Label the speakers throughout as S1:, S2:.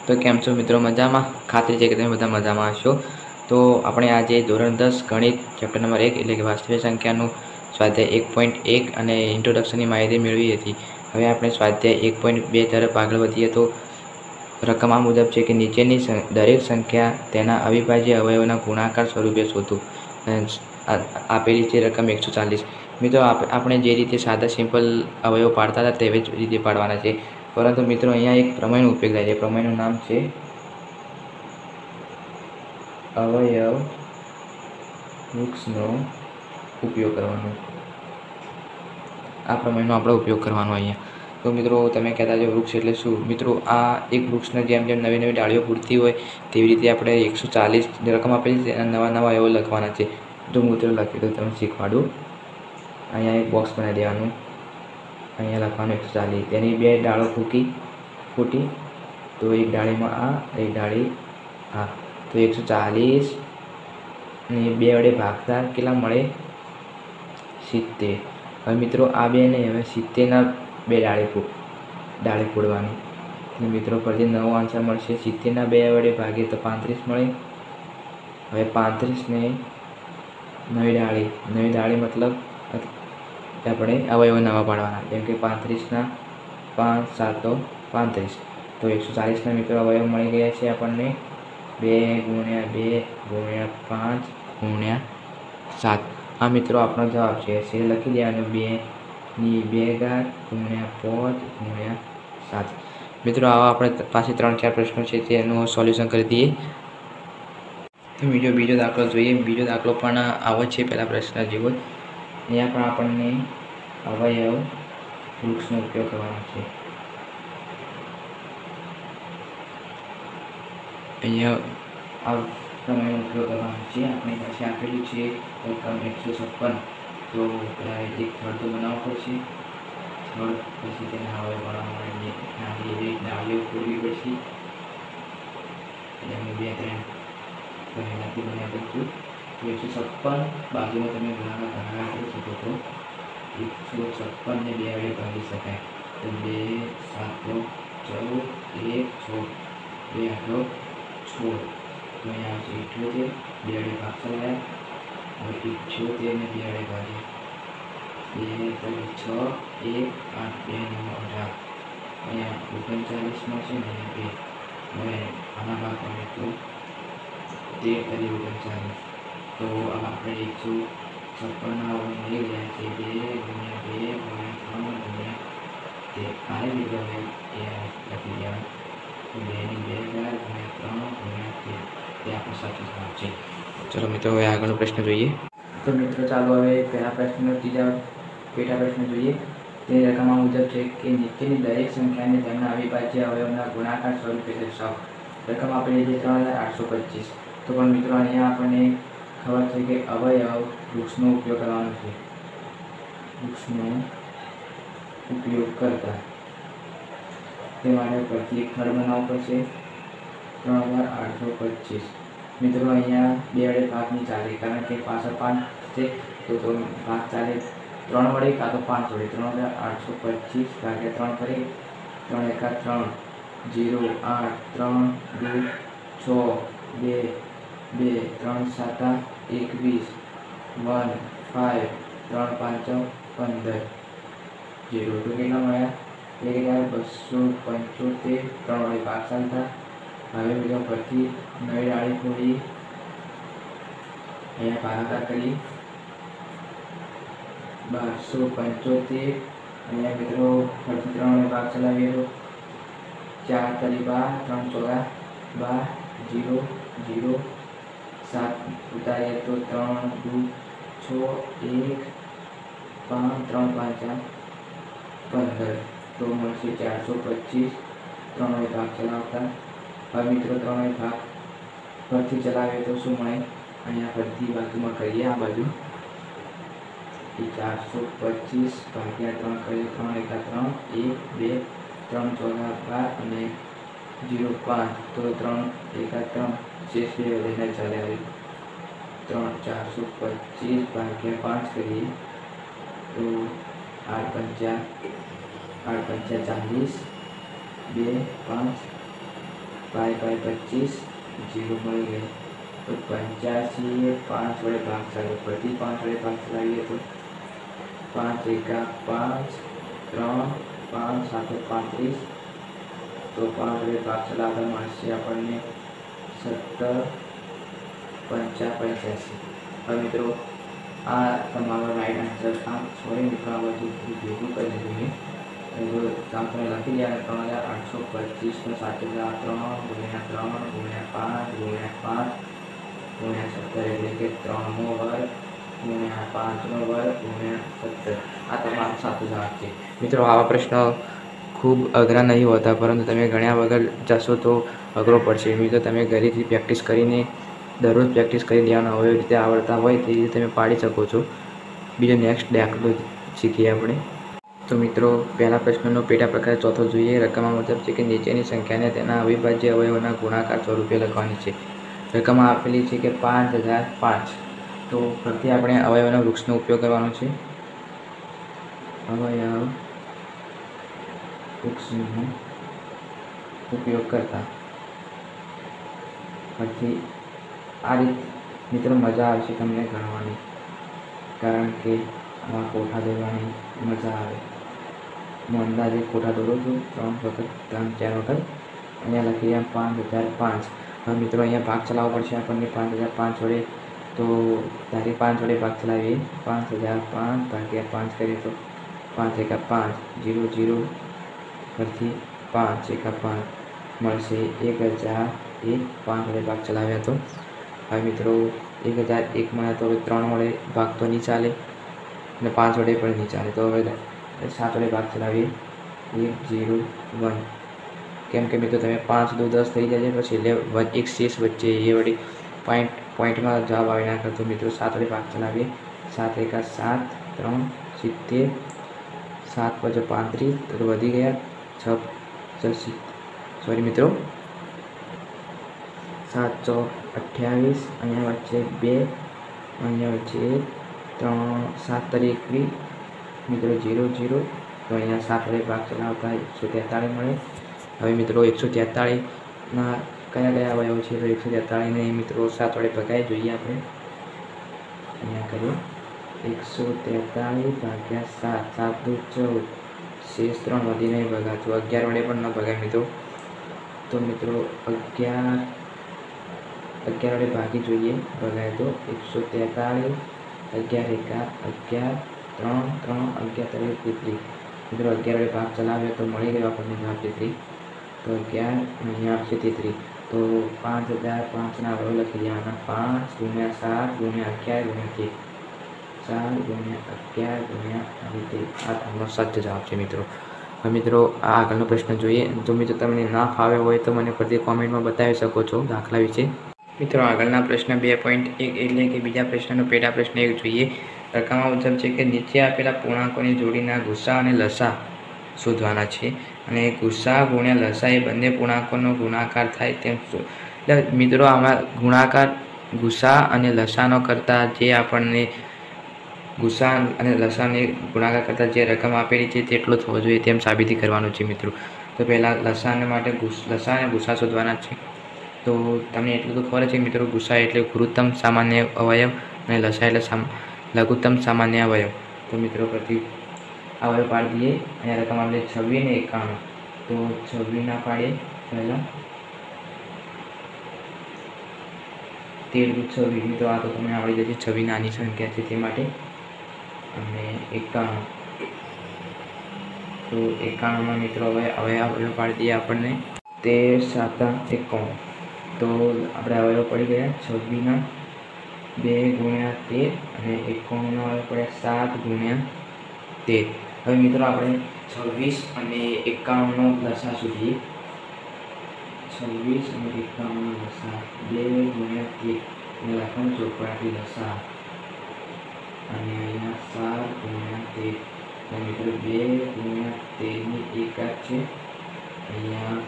S1: તો કેમ છો મિત્રો? મજામાં? ખાતરી છે કે તમે બધા મજામાં હશો. તો આપણે આજે ધોરણ 10 ગણિત ચેપ્ટર નંબર 1 એટલે કે વાસ્તવિક સંખ્યાનું સ્વાધ્યાય 1.1 અને ઇન્ટ્રોડક્શનની માહિતી મેળવી હતી. હવે આપણે સ્વાધ્યાય 1.2 તરફ આગળ વધીએ. તો રકમ આ મુજબ છે કે નીચેની દરેક સંખ્યા તેના અવિભાજ્ય અવયવોના ગુણાકાર સ્વરૂપે શોધો. આપેલી છે રકમ 140. મિત્રો આપણે જે રીતે સાદા સિમ્પલ અવયવ પાડતા હતા તેવી જ રીતે પાડવાના છે. પરંતુ મિત્રો અહીંયા એક પ્રમેયનો ઉપયોગ થાય છે. પ્રમેયનું નામ છે અવયવ વૃક્ષનો ઉપયોગ કરવાનો. આ પ્રમેયનો આપણે ઉપયોગ કરવાનો અહીંયા. તો મિત્રો તમે કહેતા છો વૃક્ષ એટલે શું? મિત્રો આ એક વૃક્ષને જેમ જેમ નવી નવી ડાળીઓ ફૂટતી હોય તેવી રીતે આપણે 140 રકમ આપેલી છે અને નવા નવા અવયવ લખવાના છે. જો હું તો લખી દઉં તમે શીખવાડું. અહીંયા એક બોક્સ બનાવી દેવાનું. અહીંયા લખવાનું 140. તેની બે ડાળો ફૂટી તો એક ડાળીમાં આ, એક ડાળી આ. તો 140 ને 2 વડે ભાગતા કેટલા મળે? 70. હવે મિત્રો આ બે નહીં, હવે 70ના બે ડાળી ફોડવાની. એટલે મિત્રો પરથી નવો આન્સર મળશે. 70ના 2 વડે ભાગીએ તો 35 મળે. હવે 35ને નવી ડાળી મતલબ આપણે અવયવો નવા પાડવાના. જેમ કે 35ના 5 7 35. તો 140ના મિત્રો અવયવ મળી ગયા છે આપણને 2 × 2 × 5 × 7. આ મિત્રો આપણો જવાબ છે. લખી દેવાનું 2 × 5 × 7. મિત્રો આવા આપણે પાસે 3-4 પ્રશ્નો છે તેનું સોલ્યુશન કરી દઈએ. તો બીજો દાખલો જોઈએ. બીજો દાખલો પણ આવો છે પહેલા પ્રશ્ન જેવો. અહીંયા પણ આપણને અવયવ વૃક્ષનો ઉપયોગ કરવાનો છે. અહીંયા આ પ્રમેયનો ઉપયોગ કરવાનો છે. આપણી પાસે આપેલું છે રકમ 156. તો પહેલાં એક થડ તો બનાવવો પડશે. થડ પછી તેને અવયવ બનાવવા માટે નાની એવી ડાળીઓ ફોડવી પડશે. એટલે અમે 2-3 પહેલાંથી બનાવી દઈશું. તો 156 બાજુમાં તમે ભાગાકાર કરી શકો છો. 156ને 2 વડે ભાગી શકાય. તો 2 7 14 1 6 2 8 16. તો અહીંયા આવશે 78. 2 વડે ભાગ ચલાવ્યા. હવે 78ને 2 વડે ભાગીએ. 2 6 1 8 2 9 18. અહીંયા 39 મળશે ને અહીંયા 2. હવે આના ભાગ કરીએ તો 13 39. તો આપણે 156ના મળી ગયા છે 2 × 2 × 3 × 13. આને લીધે હવે એ લખી દેવાનું. 2 ની 2 × 3 × 13. તે આપણો સાચો જવાબ છે. ચલો મિત્રો હવે આગળનો પ્રશ્ન જોઈએ. તો મિત્રો ચાલો હવે પહેલા પ્રશ્નનો ત્રીજા પેટા પ્રશ્ન જોઈએ. તે રકમ આ મુજબ છે કે નીચેની દરેક સંખ્યાને તેમના અવિભાજ્ય અવયવના ગુણાકાર સ્વરૂપે દર્શાવો. રકમ આપેલી છે 3825. તો પણ મિત્રો અહીંયા આપણને ખબર છે કે અવયવ વૃક્ષનો ઉપયોગ કરવાનો છે. વૃક્ષનો ઉપયોગ કરતા તે માટે પરથી એક થડ બનાવવો પડશે. 3825. મિત્રો અહીંયા 2 વડે ભાગ નહીં ચાલે, કારણ કે પાછળ 5 છે. તો ભાગ ચાલે 3 વડે કાં તો 5 વડે. 3825 ભાગ્યા 3 કરીએ. 3 × 3 0 8 3 2 6 2 2 3 7 21 1 5 3 5 15 0. તો કેટલા મળ્યા? 1275. 3 વડે ભાગ ચાલતા. હવે બીજા પરથી નવી ડાળી ફોડી અહીંયા ભાગાકાર કરી 1275. અહીંયા મિત્રો ફરીથી 3 વડે ભાગ ચલાવીએ તો 4 × 12 3 × 12 0 0 7 ઉતારીએ તો 3 2 6 1 5 3 5 15. તો મળશે 425. 3 વડે ભાગ ચલાવતા. હવે મિત્રો 3 વડે ભાગ પરથી ચલાવીએ તો શું મળે? અહીંયા ફરીથી બાજુમાં કરીએ. આ બાજુ 425 ભાગ્યા 3 કરીએ. 3 × 3 1 2 3 14 12 અને 0 5. તો 3 × 3 શેષ 2 વધીને ચાલે આવે. 425 ભાગ્યા 5 કરીએ તો 8 × 5 40. 2 5 5 × 25 0 મળી ગયો. તો 85 5 વડે ભાગ ચાલે, બધી 5 વડે ભાગ ચલાવીએ તો 5 એકા 5 3 5 7 35. તો 5 વડે ભાગ ચલાવતા મળશે આપણને 17 5 85. હવે મિત્રો આ તમારો રાઈટ આન્સર. સોરી મિત્રો, આ બધું ભેગું કરી દીધું મેં. જો તમે લખી દે 3825 + 7003 × 3 × 5 × 5 × 17 એટલે કે 3નો વર્ગ × 5નો વર્ગ × 17. આ તમારો સાચો જવાબ છે. મિત્રો આવા પ્રશ્નો ખૂબ અઘરા નહીં હોતા, પરંતુ તમે ગણ્યા વગર જશો તો અઘરો પડશે. મિત્રો તમે ઘરેથી પ્રેક્ટિસ કરીને દરરોજ પ્રેક્ટિસ કરી દેવાના હોય, એવી રીતે આવડતા હોય તે રીતે તમે પાડી શકો છો. બીજો નેક્સ્ટ દાખલો શીખીએ આપણે. તો મિત્રો પહેલા પ્રશ્નનો પેટા પ્રકાર ચોથો જોઈએ. રકમ મુજબ છે કે નીચેની સંખ્યાને તેના અવિભાજ્ય અવયવોના ગુણાકાર સ્વરૂપે લખવાની છે. રકમ આપેલી છે કે 5005. તો પ્રત્યે આપણે અવયવના વૃક્ષનો ઉપયોગ કરવાનો છે. અવયવ વૃક્ષનો ઉપયોગ કરતા પછી આ રીત મિત્રો મજા આવશે તમને ગણવાની, કારણ કે આમાં કોઠા દોરવાની મજા આવે. હું અંદાજે કોઠા દોરું છું 3 વખત 3-4 વખત. અહીંયા લખીએ 5005. હવે મિત્રો અહીંયા ભાગ ચલાવવો પડશે આપણને 5005 વડે. તો ધારી 5 વડે ભાગ ચલાવીએ. 5005 / 5 કરીએ તો 5 એકા 5 0 0 પરથી 5 એકા 5 મળશે 1001. 5 વડે ભાગ ચલાવ્યા તો હવે મિત્રો 1001 મળ્યા. તો હવે 3 વડે ભાગ તો નહીં ચાલે અને 5 વડે પણ નહીં ચાલે. તો હવે 7 વડે ભાગ ચલાવીએ. 101. કેમ કે મિત્રો તમે 5 × 2 = 10 થઈ જાય, પછી એટલે એક શેષ વચ્ચે એ વડે પોઈન્ટમાં જવાબ આવી ના કરતો. મિત્રો 7 વડે ભાગ ચલાવીએ. 7 એકા 7 3 70. 7 × 5 = 35. તો વધી ગયા 6 સોરી મિત્રો 7 × 4 = 28. અહીંયા વચ્ચે 2, અહીંયા વચ્ચે 3 7 × 21 મિત્રો 0 0. તો અહીંયા 7 વડે ભાગ ચલાવતા 143 મળે. હવે મિત્રો 143ના કયા અવયવ છે? તો 143ને મિત્રો 7 વડે ભગાય જોઈએ આપણે. અહીંયા કરીએ 143 / 7 7 × 14 શેષ 3 વધી નહીં ભગાતું. 11 વડે પણ ન ભગાય મિત્રો. તો મિત્રો 11 વડે ભાગી જોઈએ, ભગાય તો 143. 11 એકા 11 3 3 11 33. મિત્રો 11 વડે ભાગ ચલાવ્યો તો મળી ગયો આપણને જવાબ 33. તો 11 અહીંયા આવશે 33. તો 5005ના અવયવ લખી દેવાના. 5 × 7 × 11 × 13. 4 × 11 × 33. આ તમારો સાચો જવાબ છે મિત્રો. હવે મિત્રો આ આગળનો પ્રશ્ન જોઈએ. જો મિત્રો તમને ના ફાવે હોય તો મને ફરીથી કોમેન્ટમાં બતાવી શકો છો દાખલા વિશે. મિત્રો આગળના પ્રશ્ન 2.1 એટલે કે બીજા પ્રશ્નનો પેટા પ્રશ્ન 1 જોઈએ. રકમ મુજબ છે કે નીચે આપેલા પૂર્ણાંકોની જોડીના ગુસા અને લસા શોધવાના છે, અને ગુસા × લસા એ બંને પૂર્ણાંકોનો ગુણાકાર થાય તેમ એટલે મિત્રો આમાં ગુણાકાર ગુસા અને લસાનો કરતાં જે આપણને ગુસા અને લસાને ગુણાકાર કરતાં જે રકમ આપેલી છે તેટલો થવો જોઈએ તેમ સાબિતી કરવાનું છે મિત્રો. તો પહેલાં લસાને માટે લસા અને ગુસા શોધવાના છે. તો તમને એટલું તો ખબર છે મિત્રો, ગુસા એટલે ગુરુત્તમ સામાન્ય અવયવ અને લસા એટલે લઘુત્તમ સામાન્ય અવયવ. તો મિત્રો પ્રતિ અવયવ પાડી દઈએ. અહીંયા રકમ આપણે 26 ને 91. તો 26 પાડીએ પહેલાં 13 × 26. તો આ તો તમને આવડી જશે. 26 નાની સંખ્યા છે તે માટે. અને 91. તો 91માં મિત્રો હવે અવયવ પાડી દઈએ આપણને. 13 × 7 = 91. તો આપણે અવયવ પડી ગયા 26ના 2 × 13 અને 91નો અવયવ પડ્યા 7 × 13. હવે મિત્રો આપણે 26 અને 91નો લસા શોધીએ. 26 અને 91નો લસા 2 × 13 અને લખવાનું ચોપડાથી લસા અને અહીંયા 7 × 13. તો મિત્રો 2 × 13ની એકાદ છે. અહીંયા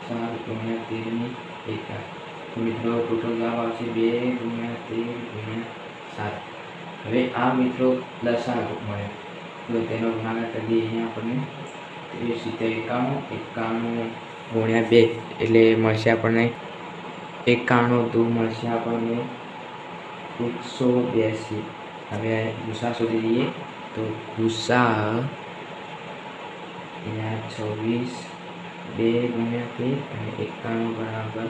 S1: 7 × 13ની એકાદ. તો મિત્રો ટોટલ જવાબ આવશે 2 × 13 × 7. હવે આ મિત્રો લસા મળે તો તેનો ગુણાકાર કરી દઈએ. અહીંયા આપણને 30 × 91 91 ગુણ્યા 2 એટલે મળશે આપણને 91 મળશે આપણને 182. હવે ગુસા શોધી દઈએ તો ગુસા અહીંયા 26 2 ગુણ્યા 13 અને 91 બરાબર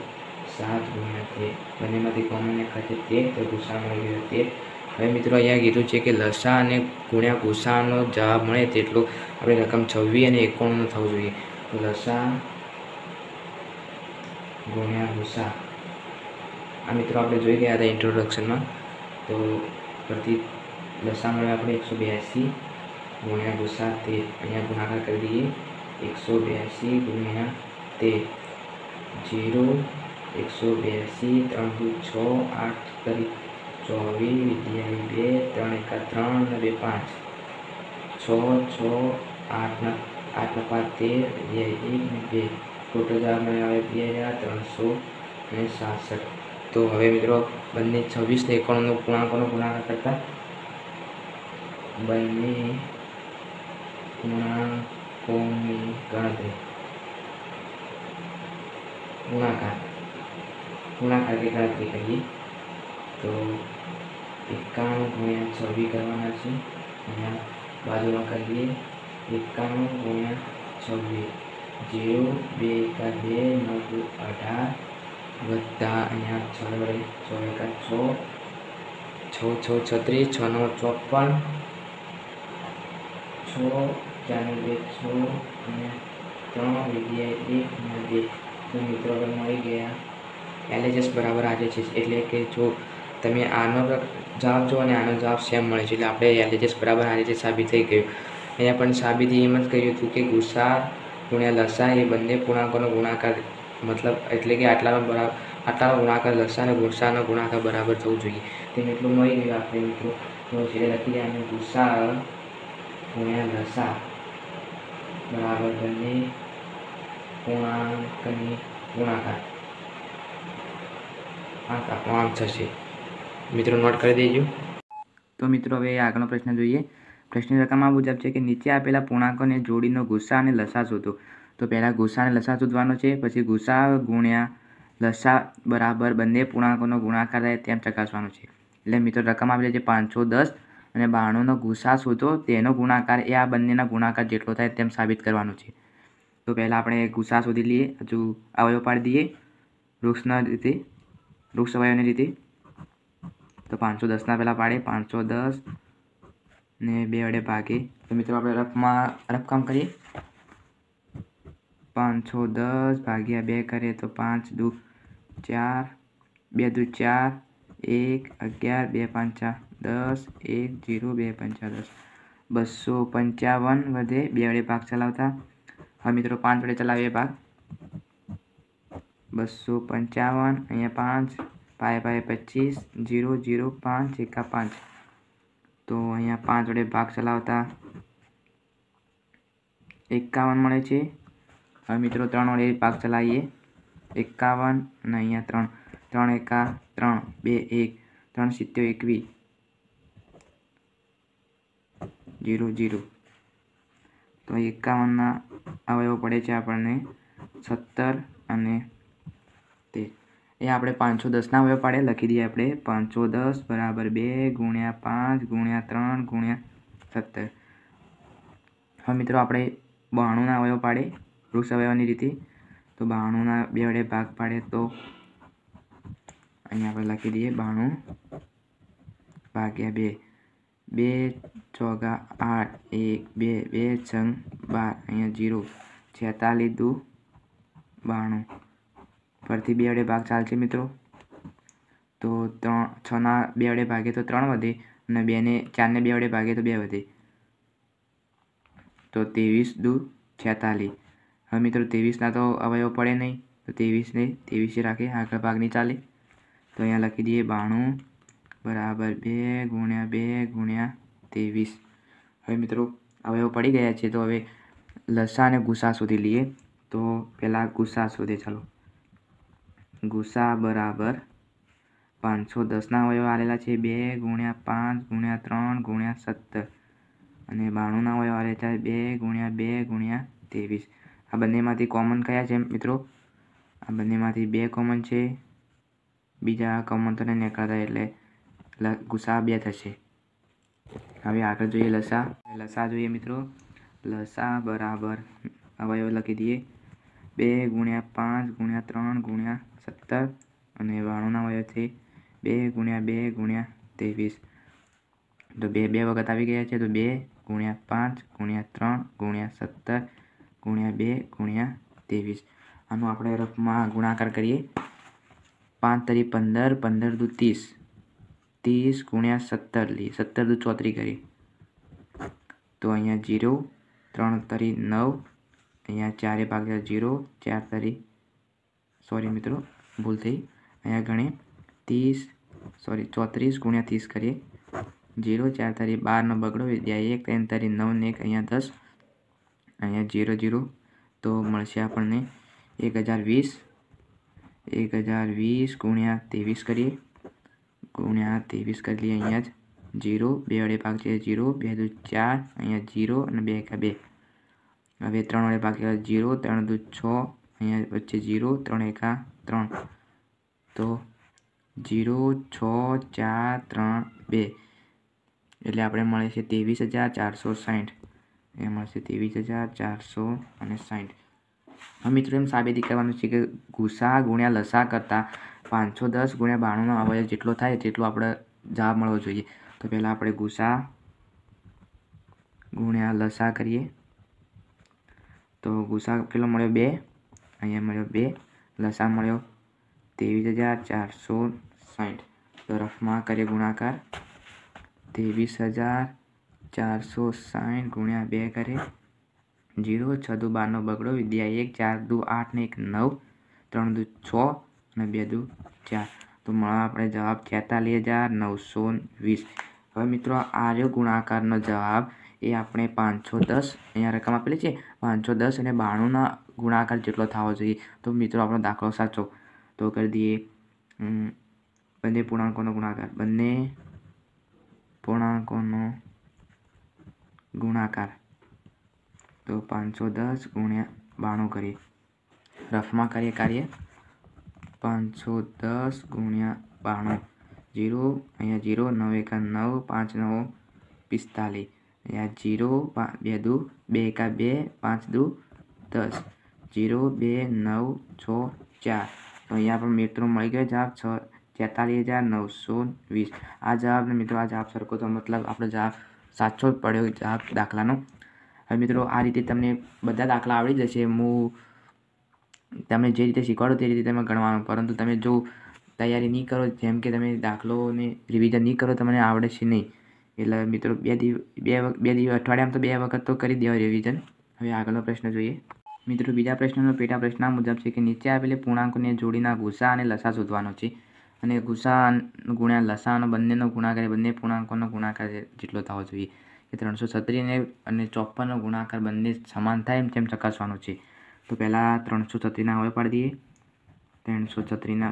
S1: 7 ગુણ્યા 13. બંનેમાંથી કોમન ખાતે 13 તો ગુસા મળી ગયો 13. હવે મિત્રો અહીંયા કીધું છે કે લસા અને ગુણ્યા ગુસાનો જવાબ મળે તેટલું આપણે રકમ 26 અને 91 થવું જોઈએ. તો લસા ગુણ્યા ગુસા આ મિત્રો આપણે જોઈ ગયા હતા ઇન્ટ્રોડક્શનમાં. તો પરથી લસા મળે આપણે 182 ગુણ્યા ગુસા 13. અહીંયા ગુણાકાર કરી દઈએ 182 ગુણ્યા 13 0 182 3 2 6 8 કરી 24 વિદ્યાર્થી 2 3 1 3 2 5 6 6 8 8 5 13 વિદ્યાર્થી 1 2 ટોટલ જવાબ મળે આવે 2367. તો હવે મિત્રો બંને 26 ને 91 પૂર્ણાંકોનો ગુણાકાર કરતા બંને પૂર્ણાંકોની ગણતરી ગુણાકારની ગણતરી કરીએ તો 91 ગુણ્યા 26 કરવાના છે. અહીંયા બાજુમાં કરીએ 91 ગુણ્યા 26 0 2 1 2 9 18 અહીંયા 6 વડે 6 1 6 6 6 36 6 9 54 6 4 2 6 અને 3 વિદ્યાર્થી 1 2. તો મિત્રો હવે મળી ગયા LHS બરાબર આજે છે. એટલે કે જો તમે આનો જવાબ જો અને આનો જવાબ સેમ મળે છે એટલે આપણે LHS બરાબર આજે છે સાબિત થઈ ગયું. અહીંયા પણ સાબિતી એમ જ કર્યું હતું કે ગુસા ગુણ્યા લસા એ બંને પૂર્ણાંકોનો ગુણાકાર મતલબ એટલે કે આટલાનો ગુણાકાર લસા અને ગુસાનો ગુણાકાર બરાબર થવું જોઈએ. તેમ એટલું મળી ગયું આપણે મિત્રો. તો છેલ્લે લખી દઈએ અને ગુસા ગુણ્યા લસા બરાબર બંને પૂર્ણાંકની ગુણાકાર આમ થશે. મિત્રો નોટ કરી દેજો. તો મિત્રો હવે આગળનો પ્રશ્ન જોઈએ. પ્રશ્નની રકમ આ મુજબ છે કે નીચે આપેલા પૂર્ણાંકોને જોડીનો ગુસા અને લસા શોધો. તો પહેલાં ગુસા અને લસા શોધવાનો છે, પછી ગુસા ગુણ્યા લસા બરાબર બંને પૂર્ણાંકોનો ગુણાકાર થાય તેમ ચકાસવાનું છે. એટલે મિત્રો રકમ આપેલી છે 510 અને 92નો ગુસા શોધો તેનો ગુણાકાર એ આ બંનેના ગુણાકાર જેટલો થાય તેમ સાબિત કરવાનું છે. તો પહેલાં આપણે ગુસા શોધી લઈએ. હજુ અવયવ પાડી દઈએ વૃક્ષ અવયવની રીતે. તો 510ના પહેલાં પાડીએ 510 ને 2 વડે ભાગે. તો મિત્રો આપણે રફકામ કરીએ. 510 ભાગ્યા 2 કરીએ તો 5 દુ 4 2 દુ 4 1 11 2 5 10 1 0 2 5 10 255 વધે 2 વડે ભાગ ચલાવતા. હવે મિત્રો 5 વડે ચલાવીએ ભાગ 255 અહીંયા 5 પાય 25 0 0 5 1 5. તો અહીંયા 5 વડે ભાગ ચલાવતા 51 મળે છે. હવે મિત્રો 3 વડે ભાગ ચલાવીએ 51 અને અહીંયા 3 1 3 2 1 3 7 21 0 0. તો 51ના અવયવ પડે છે આપણને 17 અને 13. એ આપણે 510ના અવયવ પાડે લખી દઈએ આપણે 510 બરાબર 2 ગુણ્યા 5 ગુણ્યા 3 ગુણ્યા 17. હવે મિત્રો આપણે 92ના અવયવ પાડે વૃક્ષ અવયવની રીતે. તો 92ના 2 વડે ભાગ પાડે તો અહીંયા આપણે લખી દઈએ 92 ભાગ્યા 2 2 ચોગા 8 1 2 2 છંગ 12 અહીંયા 0 46 દુ 92. ફરીથી 2 વડે ભાગ ચાલશે મિત્રો. તો 6ના 2 વડે ભાગે તો 3 વધે અને 4ને 2 વડે ભાગે તો 2 વધે. તો 23 દુ 46. હવે મિત્રો 23ના તો અવયવ પડે નહીં તો 23ને 23 રાખીએ આગળ ભાગ નહીં ચાલે. તો અહીંયા લખી દઈએ 92 બરાબર 2 ગુણ્યા 2 ગુણ્યા 23. હવે મિત્રો અવયવ પડી ગયા છે. તો હવે લસા અને ગુસા શોધી લઈએ. તો પહેલાં ગુસા શોધે ચાલો. ગુસા બરાબર 510ના અવયવ આવેલા છે 2 ગુણ્યા 5 ગુણ્યા 3 ગુણ્યા 17 અને 92ના અવયવ આવેલા છે 2 ગુણ્યા 2 ગુણ્યા 23. આ બંનેમાંથી કોમન કયા છે મિત્રો? આ બંનેમાંથી 2 કોમન છે, બીજા કોમન તો નહીં નીકળતા એટલે ગુસા 2 થશે. હવે આગળ જોઈએ લસા જોઈએ મિત્રો. લસા બરાબર અવયવ લખી દઈએ 2 × 5 × 3 × 17 અને 92ના અવયવ છે 2 × 2 × 23. તો 2 વખત આવી ગયા છે, તો 2 × 5 × 3 × 17 × 2 × 23. આનો આપણે રફમાં ગુણાકાર કરીએ. 5 તરી 15, 15 દુ 30, 30 × 17 લઈએ, 17 દુ 34 કરીએ તો અહીંયા 0, 3 તરી 9, અહીંયા 4 ભાગ્યા 0, 4 તરી સોરી મિત્રો ભૂલ થઈ, અહીંયા ગણીએ 34 × 30 કરીએ 0, 4 તરી 12નો બગડો વિદ્યા 1, 3 તરી 9 ને 1, અહીંયા 10, અહીંયા 0 0 તો મળશે આપણને 1020. 1020 × 23 કરીએ ગુણ્યા 23 કરી લઈએ. અહીંયા જ 0, 2 વડે ભાગ છે 0, 2 દુ 4, અહીંયા 0 અને 2 એકા 2. હવે 3 વડે ભાગ 0, 3 દુ 6, અહીંયા વચ્ચે 0, 3 એકા 3 તો 0, 6, 4, 3, 2 એટલે આપણે મળે છે 23,460. એ મળશે 23,460. હવે મિત્રો એમ સાબિતી કરવાનું છે કે ગુસા ગુણ્યા લસા કરતાં 510 × 92નો અવયવ જેટલો થાય તેટલો આપણે જવાબ મળવો જોઈએ. તો પહેલાં આપણે ગુસા ગુણ્યા લસા કરીએ તો ગુસા કેટલો મળ્યો 2, અહીંયા મળ્યો 2, લસા મળ્યો 23,460. તો રફમાં કરીએ ગુણાકાર 23,460 × 2 કરીએ 0, 6 દુ 12નો બગડો વિદ્યા 1, 4 દુ 8 ને 1 9, 3 દુ 6 અને 2 દુ 4 તો મળવા આપણે જવાબ 46,920. હવે મિત્રો આ રહ્યો ગુણાકારનો જવાબ. એ આપણે 510 અહીંયા રકમ આપેલી છે 510 અને 92ના ગુણાકાર જેટલો થવો જોઈએ. તો મિત્રો આપણો દાખલો સાચો. તો કરી દઈએ બંને પૂર્ણાંકોનો ગુણાકાર. બંને પૂર્ણાંકોનો ગુણાકાર તો 510 × 92 કરીએ. રફમાં કરીએ કાર્ય 510 × 92. 0 અહીંયા 0, 9 એકા 9, 5 9 45, અહીંયા 0, 2 દુ 2 એકા 2, 5 દુ 10, 0 2 9 6 4. તો અહીંયા પણ મિત્રો મળી ગયો જવાબ 46,920. આ જવાબને મિત્રો આ જવાબ સરખો તો મતલબ આપણો જવાબ સાચો જ પડ્યો જવાબ દાખલાનો. હવે મિત્રો આ રીતે તમને બધા દાખલા આવડી જશે. તમે જે રીતે શીખવાડો તે રીતે તમે ગણવાનું, પરંતુ તમે જો તૈયારી નહીં કરો, જેમ કે તમે દાખલોને રિવિઝન નહીં કરો, તમને આવડે છે નહીં. એટલે મિત્રો અઠવાડિયામાં તો 2 વખત તો કરી દેવાય રિવિઝન. હવે આગળનો પ્રશ્ન જોઈએ મિત્રો. બીજા પ્રશ્નનો પેટા પ્રશ્ન મુજબ છે કે નીચે આપેલી પૂર્ણાંકોને જોડીના ગુસા અને લસા શોધવાનો છે અને ગુસા ગુણ્યા લસાનો બંનેનો ગુણાકાર બંને પૂર્ણાંકોનો ગુણાકાર જેટલો થવો જોઈએ. કે 336 અને 54નો ગુણાકાર બંને સમાન થાય તેમ ચકાસવાનું છે. તો પહેલાં 336ના અવયવ પાડી દઈએ. 336ના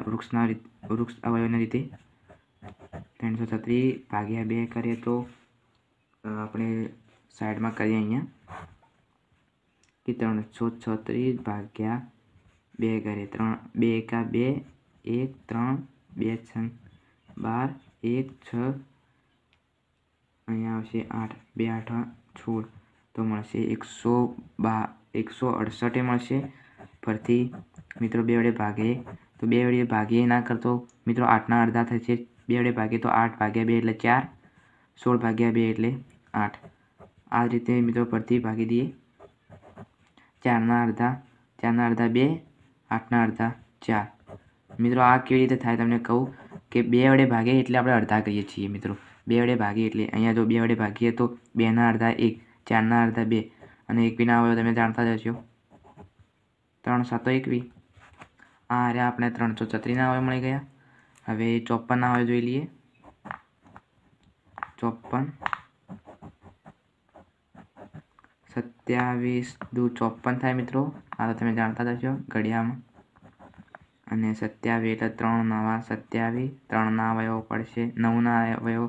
S1: વૃક્ષ અવયવની રીતે 336 ભાગ્યા 2 કરીએ તો આપણે સાઈડમાં કરીએ અહીંયા કે 336 ભાગ્યા 2 કરીએ 2 એકા 2, 1 3, 2 6 12, 1 6, અહીંયા આવશે 8, 2 8 16 તો મળશે 168 મળશે. ફરીથી મિત્રો 2 વડે ભાગીએ તો 2 વડે ભાગીએ ના કરતો મિત્રો 8ના અડધા થશે. 2 વડે ભાગીએ તો 8 ભાગ્યા 2 એટલે 4, 16 ભાગ્યા 2 એટલે 8. આ રીતે મિત્રો ફરીથી ભાગી દઈએ. 4ના અડધા 2, 8ના અડધા 4. મિત્રો આ કેવી રીતે થાય તમને કહું કે 2 વડે ભાગીએ એટલે આપણે અડધા કહીએ છીએ મિત્રો. 2 વડે ભાગીએ એટલે અહીંયા જો 2 વડે ભાગીએ તો 2ના અડધા 1, 4ના અડધા 2 અને 21ના અવયવ તમે જાણતા જ હશો 3 7 21. આ રહ્યા આપણે 336ના અવયવ મળી ગયા. હવે 54ના અવયવ જોઈ લઈએ. 54 27 દુ 54 થાય મિત્રો. આ તો તમે જાણતા જ હશો ઘડિયામાં. અને 27 એટલે 3 નવા 27, 3ના અવયવ પડશે 9ના અવયવ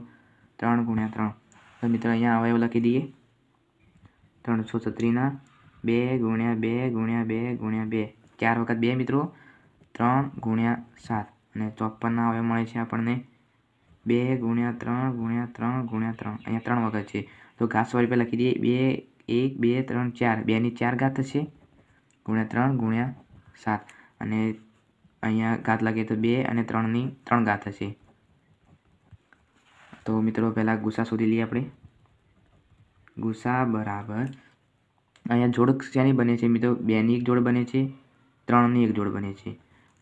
S1: 3 × 3. તો મિત્રો અહીંયા અવયવ લખી દઈએ 336ના 2 ગુણ્યા 2 ગુણ્યા 2 ગુણ્યા 2 4 વખત 2 મિત્રો 3 ગુણ્યા 7 અને 54ના અવયવ મળે છે આપણને 2 ગુણ્યા 3 ગુણ્યા 3 ગુણ્યા 3 અહીંયા 3 વખત છે તો ઘાત સ્વરૂપે લખી દઈએ 2 1 2 3 4 2 ની 4 ઘાત થશે ગુણ્યા 3 ગુણ્યા 7 અને અહીંયા ઘાત લખીએ તો 2 અને 3 ની 3 ઘાત થશે તો મિત્રો પહેલાં ગુસા શોધી લઈએ આપણે ગુસા બરાબર અહીંયા જોડ શેની બને છે મિત્રો 2 ની એક જોડ બને છે 3 ની એક જોડ બને છે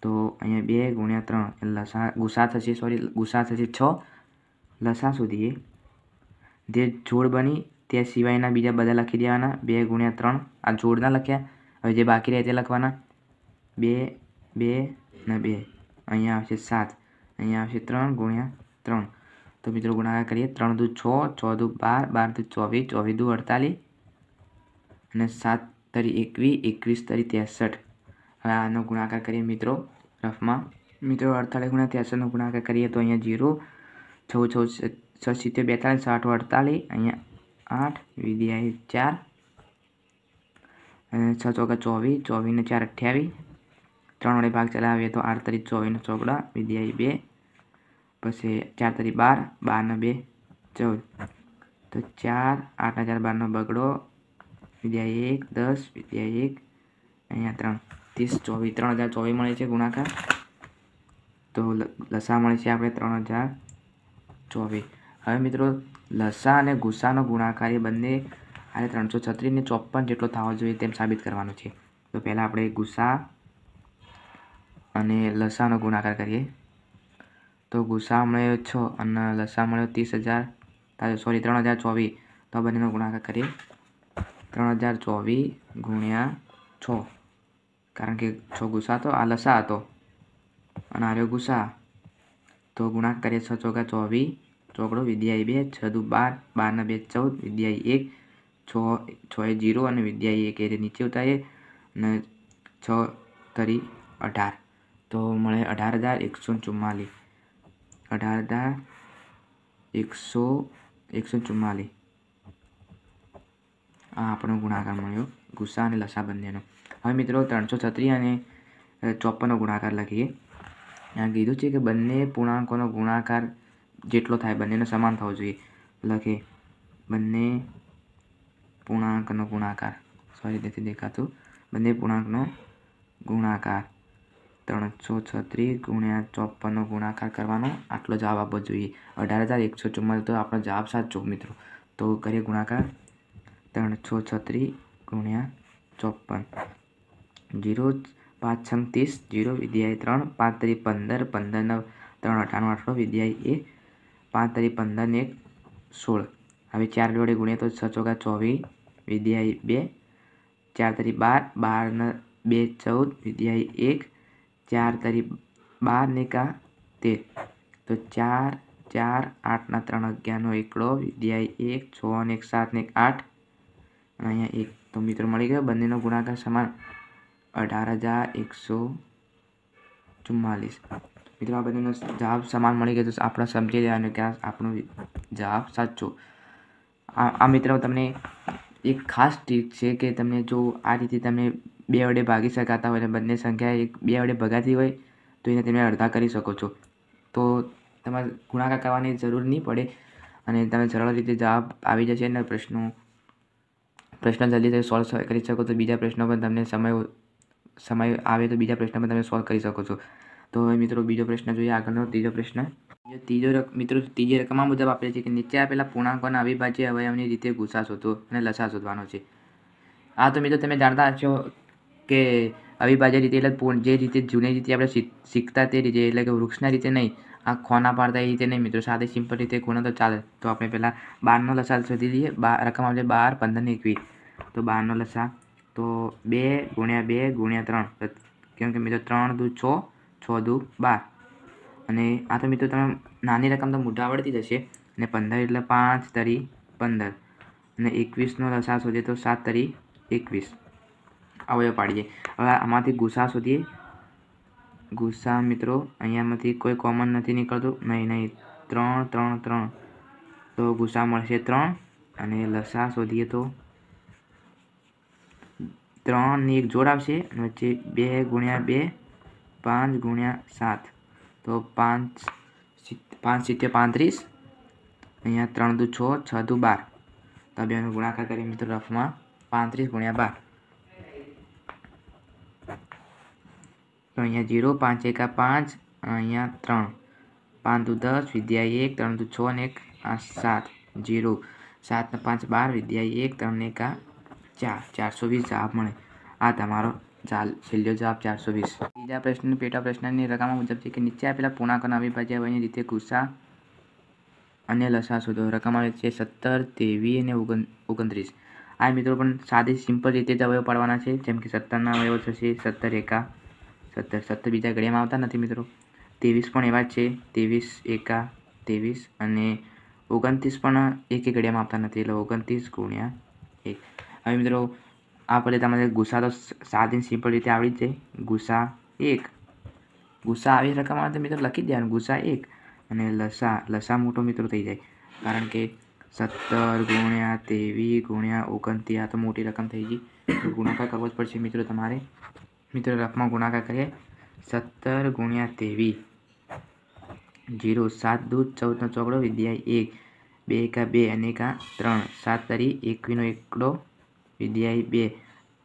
S1: તો અહીંયા 2 ગુણ્યા 3 લસા ગુસા થશે ગુસા થશે 6 લસા શોધીએ જે જોડ બની તે સિવાયના બીજા બધા લખી દેવાના 2 ગુણ્યા 3 આ જોડના લખ્યા હવે જે બાકી રહે તે લખવાના 2 2 અને 2 અહીંયા આવશે 7 અહીંયા આવશે 3 ગુણ્યા 3 તો મિત્રો ગુણાકાર કરીએ 3 દુ 6 6 દુ 12 12 દુ 24 24 દુ 48 અને 7 તરી 21 21 તરી 63 હવે આનો ગુણાકાર કરીએ મિત્રો રફમાં મિત્રો 48 ગુણ્યા 63નો ગુણાકાર કરીએ તો અહીંયા 0 6 6 6 70 42 8 48 અહીંયા 8 વિદ્યાએ 4 અને 6 ચોકા 24 24 ને 4 28 3 વડે ભાગ ચલાવીએ તો 8 તરી 24 નો ચોકડા વિદ્યાએ 2 પછી 4 તરી 12 12 ને 2 14 તો 4 8 ને 4 12 નો બગડો વિદ્યાએ 1 10 વિદ્યાએ 1 અહીંયા 3 30 24 3024 મળે છે ગુણાકાર તો લસા મળે છે આપણે 3024 હવે મિત્રો લસા અને ગુસાનો ગુણાકાર એ બંને આ 336 ને 54 જેટલો થવો જોઈએ તેમ સાબિત કરવાનો છે તો પહેલાં આપણે ગુસા અને લસાનો ગુણાકાર કરીએ તો ગુસા મળ્યો 6 અને લસા મળ્યો 3024 તો બંનેનો ગુણાકાર કરીએ 3024 ગુણ્યા 6 કારણ કે 6 ગુસા તો આ લસા હતો અને આ રહ્યો ગુસા તો ગુણાકાર કરીએ 6 ચોકા 24 ચોકડો વિદ્યાએ 2 6 દુ 12 12 ને 2 14 વિદ્યાએ 1 6 એ 0 અને વિદ્યાએ 1 એ નીચે ઉતારીએ અને 6 તરી 18 તો મળે 18144 18144 આ આપણો ગુણાકાર મળ્યો ગુસા અને લસા બંનેનો હવે મિત્રો 336 અને 54નો ગુણાકાર લખીએ यहाँ कीधुं छे कि बंने पूर्णांकों गुणाकार जेटलो थाय बंने समान थवो जोईए लखे बंने पूर्णांकनो गुणाकार सॉरी नहीं देखातुं बंने पूर्णांकनो गुणाकार 336 गुण्या 54 गुणाकार करवानो आटलो जवाब आपवो जोईए 18144 तो आपणो जवाब साचो मित्रों तो करिए गुणाकार 336 गुण्या 54 0 5 6 30 0 विद्याए 3 5 तरी 15 15 9 3 98 8 विद्याए 5 तरी 15 ने 16 हवे 4 जोड़े गुणे तो 6 चौका 24 विद्याए 2 4 तरी 12 12 ने 2 14 विद्याए 1 4 तरी 12 ने का 13 तो 4 4 8 ना 3 11 नो एकड़ो विद्याए 1 6 ने 1 7 ने 8 अहींया 1 तो मित्रों मळी गयो बंनेनो गुणाकार समान 18044 मित्रों आ बधानो जवाब समान मळी गयो तो आपणे समजी जवानुं के आपणो जवाब साचो आ मित्रों तमने एक खास ट्रीक है कि तमने जो आ रीते तमने बे वडे भागी शकाता होय बंने संख्या एक बे वडे भगाती होय तो एने तमे अर्धा करी शको छो तो तमारे गुणाकार करवानी जरूर नहीं पड़े अने तमे सरळ रीते जवाब आवी जशे ने प्रश्न जल्दी सॉल्व करी शको तो बीजा प्रश्नों पर तमने समय आवे तो बीजा प्रश्न में तमे सॉल्व करी शको छो तो हवे मित्रों बीजो प्रश्न जोईए आगळनो तीजो प्रश्न मित्रों तीजी रकम मुजब आपणे छे कि नीचे आपेला पूर्णांकोना अविभाज्य अवयवनी रीते गुसा शोधो अने लसा शोधवानो छे। आ तो मित्रों तमे जाणता हशो के अविभाज्य रीते एटले जे रीते जूनी रीते आपणे शीखता ते रीते एटले के वृक्षना रीते नहीं आ खोना पाड़ता ए रीते नहीं मित्रों सादे सिंपल रीते गुणो तो चाले तो आपणे पहेला 12 नो लसा शोधी लईए रकम आपणे 12 15 ने 21 तो 12 नो लसा तो 2 गुण्या 2 गुण्या 3 केम के मित्रों 3 दू 6 6 दू 12 अने आ तो मित्रों तमे नानी रकम तो मोटा आवड़ती जशे अने 15 एटले 5 तरी 15 अने 21 नो लसा शोधीए तो 7 तरी 21 अवयव पाड़ीए। हवे आमांथी गुसा शोधीए गुसा मित्रों अहींयामांथी कोई कॉमन नथी निकळतुं नहीं 3 3 3 तो गुसा मळशे 3 अने लसा शोधीए तो 3 ની એક જોડ આવશે અને વચ્ચે 2 ગુણ્યા 2 5 ગુણ્યા 7 તો 5 5 × 35 અહીંયા 3 દુ 6 6 દુ 12 તો બેનો ગુણાકાર કરીએ મિત્રો રફમાં 35 ગુણ્યા 12 તો અહીંયા 0 5 એકા 5 અહીંયા 3 5 દુ 10 વિદ્યાય 1 3 દુ 6 ને 1 7 0 7 ને 5 12 વિદ્યાય 1 3 ને 1 4 420 જવાબ મળે। આ તમારો છેલ્લો જવાબ 420। ત્રીજા પ્રશ્ન પેટા પ્રશ્નની રકમ મુજબ છે કે નીચે આપેલા પૂર્ણાંકોના અવિભાજ્ય અવયવની રીતે ગુસા અને લસા શોધો। રકમ આવે છે 17 23 અને 29। આ મિત્રો પણ સાદી સિમ્પલ રીતે જ અવયવ પાડવાના છે, જેમ કે 17ના અવયવ થશે 17 એકા 17 17 બીજા ઘડિયામાં આવતા નથી મિત્રો। 23 પણ એવા જ છે 23 એકા 23 અને 29 પણ એક ઘડિયામાં આવતા નથી એટલે 29 ગુણ્યા 1। હવે મિત્રો આ પડે તમારે ગુસા તો સાદી સિમ્પલ રીતે આવડી જ જાય। ગુસા 1 ગુસા આવી રકમ આવે તો મિત્રો લખી દેવાનું ગુસા 1 અને લસા મોટો મિત્રો થઈ જાય, કારણ કે 17 ગુણ્યા 23 ગુણ્યા 29 આ તો મોટી રકમ થઈ ગઈ, તો ગુણાકાર કરવો જ પડશે મિત્રો તમારે। મિત્રો રફમાં ગુણાકાર કરીએ 17 ગુણ્યા 23 0 7 દૂ 14 નો ચોકડો વિદ્યાય 1 2 એકા 2 અને 1 3 7 તરી 21 નો એકડો વિદ્યાય 2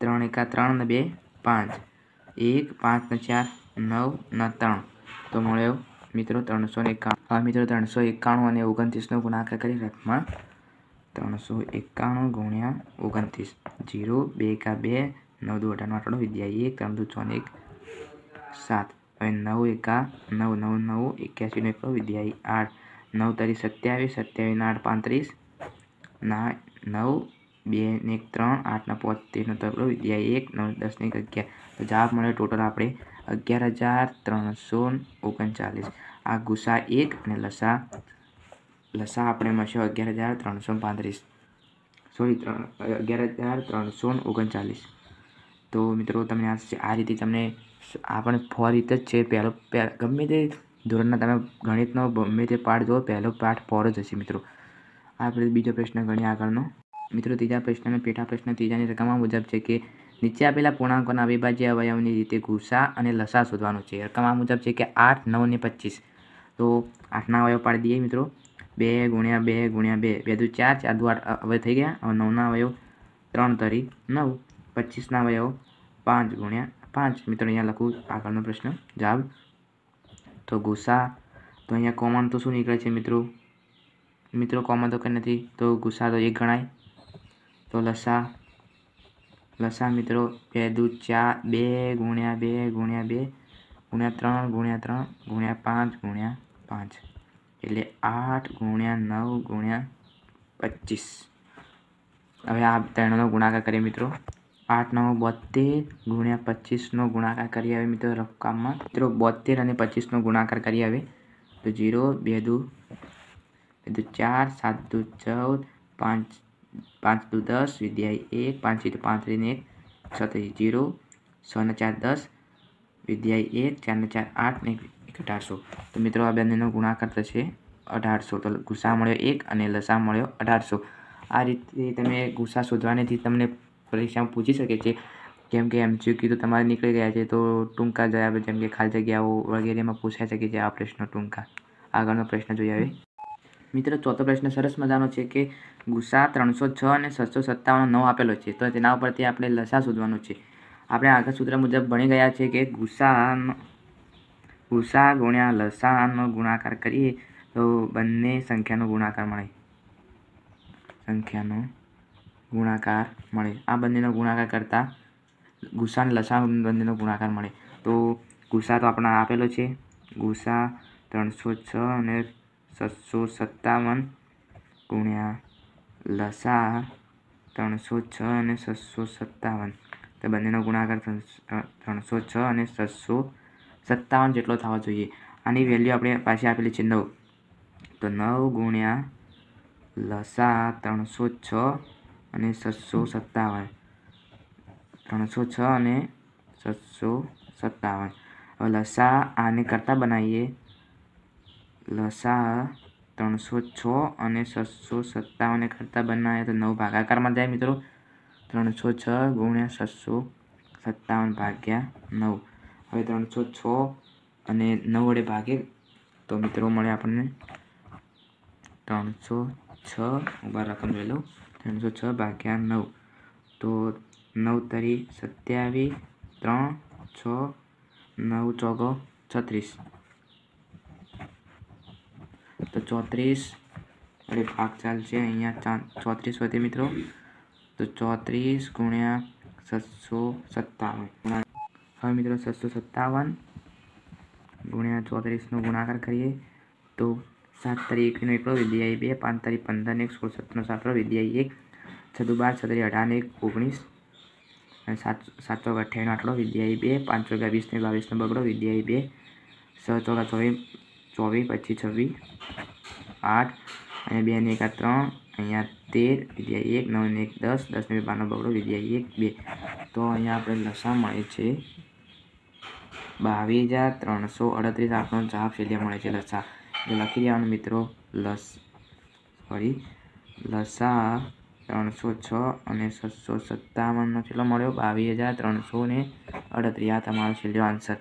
S1: 3 એકા 3 ને 2 5 1 5 ને 4 9 ને 3 તો મળ્યો મિત્રો 391। હવે મિત્રો 391 અને 29નો ગુણાકાર કરી રકમમાં 391 ગુણ્યા 29 0 2 એકા 2 9 દુ 18 નો આંકડો વિદ્યાય 1 3 દુ 6 ને 7 હવે 9 એકા 9 9 9 81 નો એકડો વિદ્યાય 8 9 તરી 27 27 ના 8 35 ના 9 2 ને 1 3 8 ના 5 13 નો તગડો વિદ્યાય 1 9 10 ને 11 તો જવાબ મળ્યો ટોટલ આપણે 11339। આ ગુસા 1 અને લસા આપણે મળશે 11335 સોરી 11339। તો મિત્રો તમને આ રીતે તમને આ પણ ફોર રીતે જ છે। પહેલો ગમે તે ધોરણના તમે ગણિતનો ગમે તે પાઠ જો પહેલો પાઠ ફોર જ હશે મિત્રો। આપણે બીજો પ્રશ્ન ગણીએ આગળનો। મિત્રો ત્રીજા પ્રશ્નનો પેટા પ્રશ્ન ત્રીજાની રકમ મુજબ છે કે નીચે આપેલા પૂર્ણાંકોના અવિભાજ્ય અવયવની રીતે ગુસા અને લસા શોધવાનું છે। રકમ આ મુજબ છે કે 8 9 ને 25 તો 8ના અવયવ પાડી દઈએ મિત્રો 2 ગુણ્યા 2 ગુણ્યા 2 2 દુ 4 4 દુ 8 અવયવ થઈ ગયા। હવે 9ના અવયવ 3 તરી 9 25ના અવયવ 5 ગુણ્યા 5 મિત્રો અહીંયા લખું આગળનો પ્રશ્ન જવાબ। તો ગુસા તો અહીંયા કોમન તો શું નીકળે છે મિત્રો કોમન તો કંઈ નથી તો ગુસા તો 1 ગણાય। તો લસા મિત્રો 2 દુ 4 2 ગુણ્યા 2 ગુણ્યા 2 ગુણ્યા 3 ગુણ્યા 3 ગુણ્યા 5 ગુણ્યા 5 એટલે 8 ગુણ્યા 9 ગુણ્યા 25। હવે આ ત્રણનો ગુણાકાર કરીએ મિત્રો 8 9 72 ગુણ્યા 25નો ગુણાકાર કરીએ હવે મિત્રો રકમમાં મિત્રો 72 અને 25નો ગુણાકાર કરીએ હવે તો 0 2 દુ 4 7 દુ 14 5 5 દુ 10 વિદ્યાય 1 5 × 35 ને 1 36 0 6 ને 4 10 વિદ્યાય 1 4 ને 4 8 ને 1800 તો મિત્રો આ બંનેનો ગુણાકાર થશે 1800। તો ગુસા મળ્યો 1 અને લસા મળ્યો 1800। આ રીતે તમે ગુસા શોધવાનેથી તમને પરીક્ષામાં પૂછી શકે છે, કેમ કે MCQ તો તમારે નીકળી ગયા છે, તો ટૂંકા જવાબ જેમ કે ખાલી જગ્યાઓ વગેરેમાં પૂછાઈ શકે છે આ પ્રશ્નો ટૂંકા। આગળનો પ્રશ્ન જોઈએ હવે મિત્રો ચોથો પ્રશ્ન સરસ મજાનો છે કે ગુસા 306 અને 757 9 આપેલો છે, તો તેના ઉપરથી આપણે લસા શોધવાનું છે। આપણે આગળ સૂત્ર મુજબ ભણી ગયા છે કે ગુસા ગુણ્યા લસાનો ગુણાકાર કરીએ તો બંને સંખ્યાનો ગુણાકાર મળે આ બંનેનો ગુણાકાર કરતાં ગુસા અને લસા બંનેનો ગુણાકાર મળે। તો ગુસા તો આપણને આપેલો છે ગુસા 306 અને 757 ગુણ્યા લસા 306 અને 757 તો બંનેનો ગુણાકાર 306 અને 757 જેટલો થવો જોઈએ। આની વેલ્યુ આપણે પાછી આપેલી છે 9 તો 9 ગુણ્યા લસા 306 અને 757 306 અને 757 હવે લસા આને કરતા બનાવીએ લસા 306 અને 757 કરતા બનાવીએ તો 9 ભાગાકારમાં જાય મિત્રો 306 ગુણ્યા 757 ભાગ્યા 9. હવે 306 અને 9 વડે ભાગે તો મિત્રો મળે આપણને 306 ઉપર રકમ લઈ લો 306 ભાગ્યા 9 તો 9 તરી 27 3 6 9 ચોગો 36 તો 34 વડે ભાગ ચાલશે અહીંયા 34 વધે મિત્રો તો 34 ગુણ્યા 757. હવે મિત્રો 757 ગુણ્યા 34નો ગુણાકાર કરીએ તો 7 તરી 1 એકડો વિદ્યાઈ 2 5 તરી 15 ને 16 17 7 વિદ્યાઈ 1 6 12 6 તરી 18 ને 19 અને 7 ચોક 28 આટલો વિદ્યાઈ 2 5 ચોક 20 ને 22 નો બગડો વિદ્યાઈ 2 6 ચોક 24 25 26 8 અને 2 ને 1 3 અહીંયા 13 વિદ્યાઈ 1 9 ને 1 10 10 ને 12 નો બગડો વિદ્યાઈ 1 2 તો અહીંયા આપણે લસા મળે છે 22,338 આપણો જવાબ છેલ્લે મળે છે લસા એટલે લખી દેવાનું મિત્રો લસા 306 અને 757 નો કેટલો મળ્યો 22,338 આ તમારો છેલ્લો આન્સર.